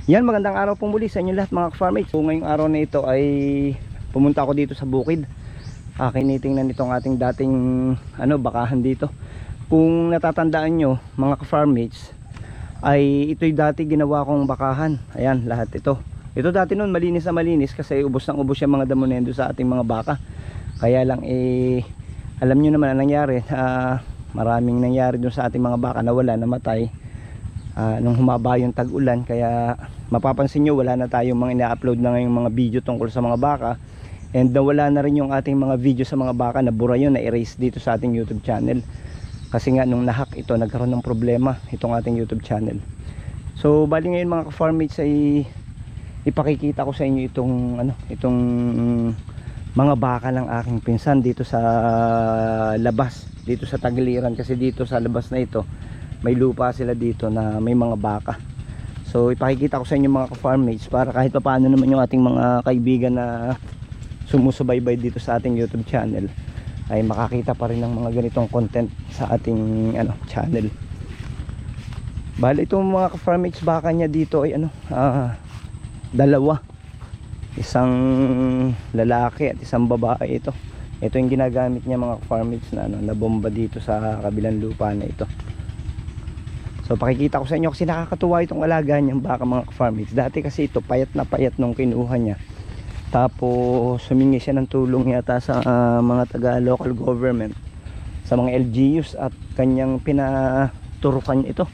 Yan, magandang araw pong muli sa inyo lahat mga ka-farmates. So, ngayong araw na ito ay pumunta ako dito sa bukid. Kinitingnan itong ating dating bakahan dito. Kung natatandaan nyo mga ka-farmates, ay ito'y dati ginawa kong bakahan. Ayan, lahat ito. Ito dati noon malinis na malinis kasi ubos ng ubos yung mga damonendo sa ating mga baka. Kaya lang alam nyo naman ang nangyari. Maraming nangyari dun sa ating mga baka na wala, namatay. Nung humaba yung tag-ulan, kaya mapapansin nyo wala na tayong mga ina-upload na ngayong mga video tungkol sa mga baka, and nawala na rin yung ating mga video sa mga baka, nabura yun, na-erase dito sa ating YouTube channel kasi nga nung nahack ito, nagkaroon ng problema itong ating YouTube channel. So bali ngayon mga ka-farmates ay ipakikita ko sa inyo itong mga baka ng aking pinsan dito sa labas, dito sa Tagiliran, kasi dito sa labas na ito may lupa sila dito na may mga baka. So ipakikita ko sa inyo mga ka-farmates para kahit paano naman yung ating mga kaibigan na sumusubaybay dito sa ating YouTube channel ay makakita pa rin ng mga ganitong content sa ating channel. Bali itong mga ka-farmates baka niya dito ay dalawa, isang lalaki at isang babae. Ito yung ginagamit niya mga ka-farmates na bomba dito sa kabilang lupa na ito. So pakikita ko sa inyo kasi nakakatuwa itong alaga niyang baka mga ka-farmates. Dati kasi ito payat na payat nung kinuha niya. Tapos humingi siya ng tulong yata sa mga taga local government, sa mga LGUs, at kanyang pinaturukan ito.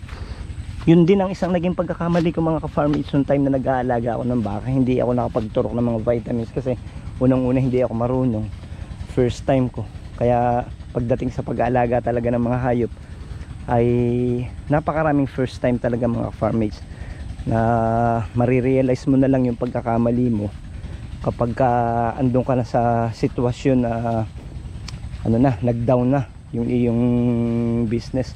Yun din ang isang naging pagkakamali ko mga ka-farmates noong time na nag-aalaga ako ng baka. Hindi ako nakapagturok ng mga vitamins kasi unang-una hindi ako marunong. First time ko. Kaya pagdating sa pag-aalaga talaga ng mga hayop ay napakaraming first time talaga mga farmates, na marirealize mo na lang yung pagkakamali mo kapag andun ka na sa sitwasyon na nag-down na yung iyong business.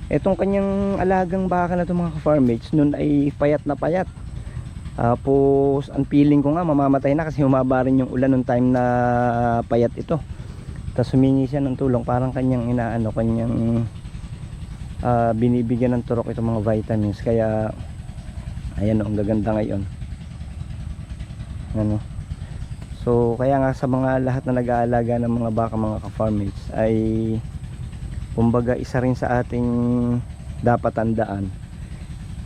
Etong kanyang alagang baka na ito mga farmates noon ay payat na payat. Tapos ang feeling ko nga mamamatay na kasi humaba rin yung ulan nung time na payat ito. Tapos humingi siya ng tulong, parang kanyang binibigyan ng turok itong mga vitamins. Kaya ayan ang gaganda ngayon. So kaya nga sa mga lahat na nag-aalaga ng mga baka mga ka-farmates ay kumbaga isa rin sa ating dapat tandaan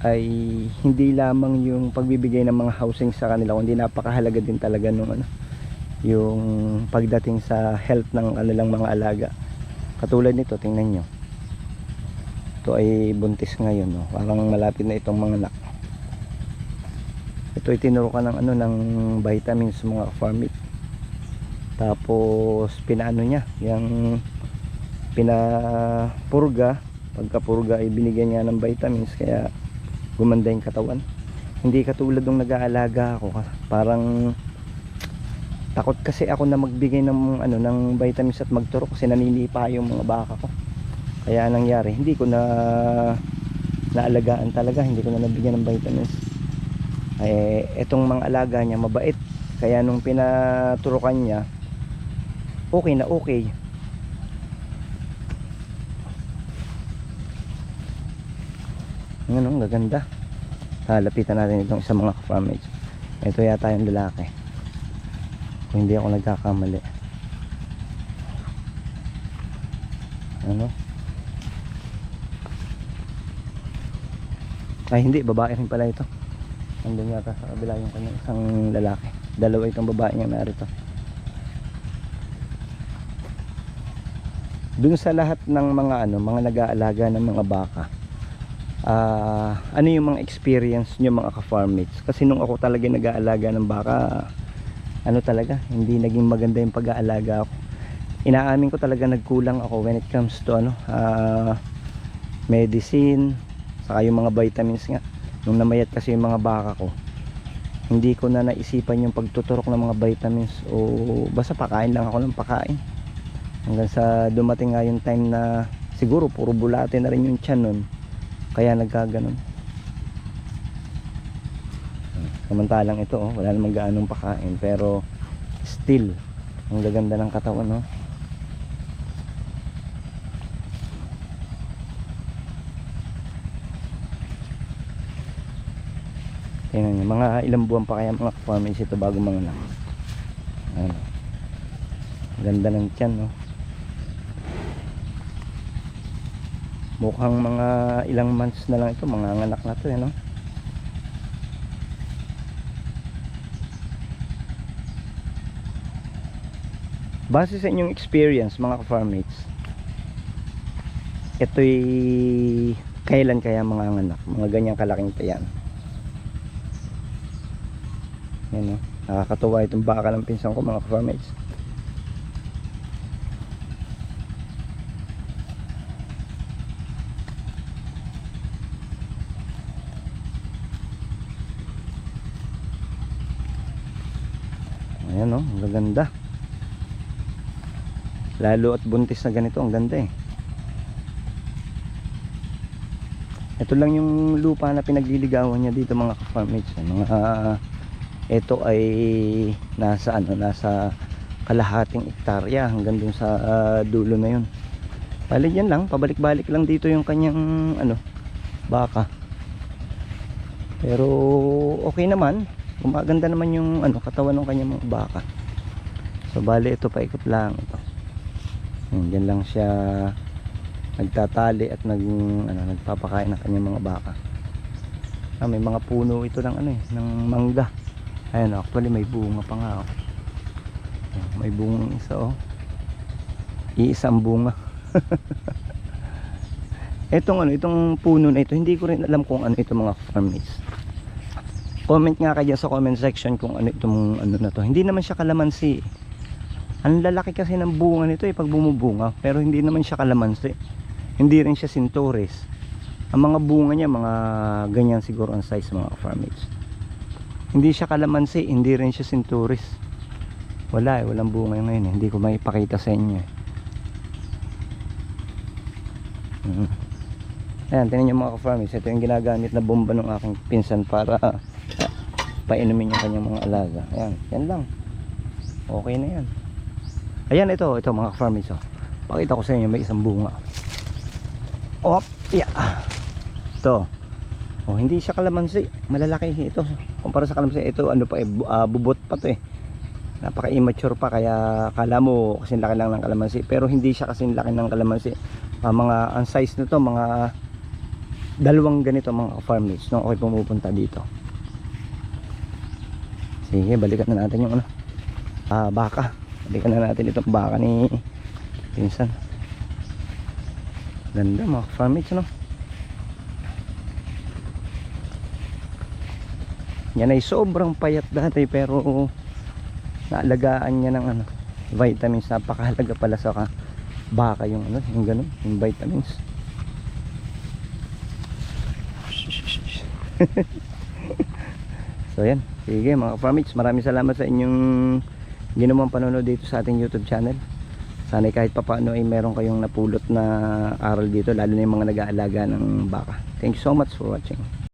ay hindi lamang yung pagbibigay ng mga housing sa kanila, kundi napakahalaga din talaga nung yung pagdating sa health ng kanilang mga alaga. Katulad nito, tingnan nyo, ito ay buntis ngayon, parang malapit na itong mga anak. Ito ay tinurukan ng vitamins mga farmit. Tapos pinaano niya yung pinapurga. Pagkapurga ay binigyan niya ng vitamins kaya gumanda yung katawan. Hindi katulad nung nag-aalaga ako, parang takot kasi ako na magbigay ng vitamins at magturok kasi naninipa yung mga baka ko. Kaya nangyari, hindi ko na naalagaan talaga, hindi ko na nabigyan ng vitamins. Etong mga alaga niya mabait, kaya nung pinaturukan niya okay na okay. Ang gaganda. Lapitan natin itong isa mga ka-farmates. Ito yata yung lalaki, kung hindi ako nagkakamali. Ay hindi, babae rin pala ito. Nandun yata sa kabila yung kanyang isang lalaki. Dalawa itong babae nga narito. Dun sa lahat ng mga mga nag-aalaga ng mga baka, ano yung mga experience nyo mga ka-farmates? Kasi nung ako talaga nag-aalaga ng baka, talaga hindi naging maganda yung pag-aalaga ako. Inaamin ko talaga nagkulang ako when it comes to medicine, saka yung mga vitamins nga. Nung namayat kasi yung mga baka ko, hindi ko na naisipan yung pagtuturok ng mga vitamins, o basta pakain lang ako ng pakain hanggang sa dumating nga yung time na siguro puro bulate na rin yung tiyan nun, kaya nagkaganon. Samantalang ito wala namang gaanong pakain, pero still ang gaganda ng katawan. Tingnan nyo, mga ilang buwan pa kaya mga ka-farmers ito bago mga anak. Ano, ganda ng tiyan, no? Mukhang mga ilang months na lang ito, mga anak na to, no? Base sa inyong experience mga ka-farmates, ito'y kailan kaya mga anak, mga ganyang kalaking tiyan? Yan, no? Nakakatuwa itong baka ng pinsan ko mga ka-farmates. Ayan, no? Ang gaganda. Lalo at buntis na ganito, ang ganda eh. Ito lang yung lupa na pinagliligawan niya dito mga ka-farmates. Ito ay nasa nasa kalahating hektarya hanggang dun sa dulo na yun. Bali yan lang, pabalik-balik lang dito yung kanyang baka. Pero okay naman, gumaganda naman yung katawan ng kanyang mga baka. So bali ito paikot lang ito. Diyan lang siya nagtatali at nagpapakain ng kanyang mga baka. May mga puno ito ng ng mangga. Ayan, actually may bunga pa nga. May bunga isa iisang bunga. Itong puno na ito, hindi ko rin alam kung ano ito mga farmmates. Comment nga kayo sa comment section kung ano itong na to. Hindi naman siya kalamansi. Ang lalaki kasi ng bunga nito pag bumubunga, pero hindi naman siya kalamansi. Hindi rin siya sinturis. Ang mga bunga niya mga ganyan siguro ang size mga farmmates. Hindi siya kalamansi, hindi rin siya sinturis. Walang bunga ngayon. Hindi ko maipakita sa inyo. Ayan, tingnan nyo mga ka-farmers, ito yung ginagamit na bomba ng aking pinsan para painumin yung kanyang mga alaga. Ayan, yan lang. Okay na yan. Ayan, ito mga ka-farmers. Pakita ko sa inyo, may isang bunga. Yeah. Ito. Hindi siya kalamansi. Malalaki ito. Kumpara sa kalamansi, ito bubot pa to Napaka-immature pa, kaya kala mo kasing laki lang ng kalamansi. Pero hindi siya kasing laki ng kalamansi. Ang size nito, mga dalawang ganito mga farmmates nung ako'y pumupunta dito. Sige, balikan na natin yung baka. Balikan na natin itong baka ni pinsan. Ganda mga farmmates, no? Yan ay sobrang payat dati, pero naalagaan niya ng vitamins. Napakahalaga pala sa baka yung yung ganun, yung vitamins. So yan, sige mga farmmates, maraming salamat sa inyong ginawang panonood dito sa ating YouTube channel. Sana kahit papaano ay meron kayong napulot na aral dito, lalo na yung mga nag-aalaga ng baka. Thank you so much for watching.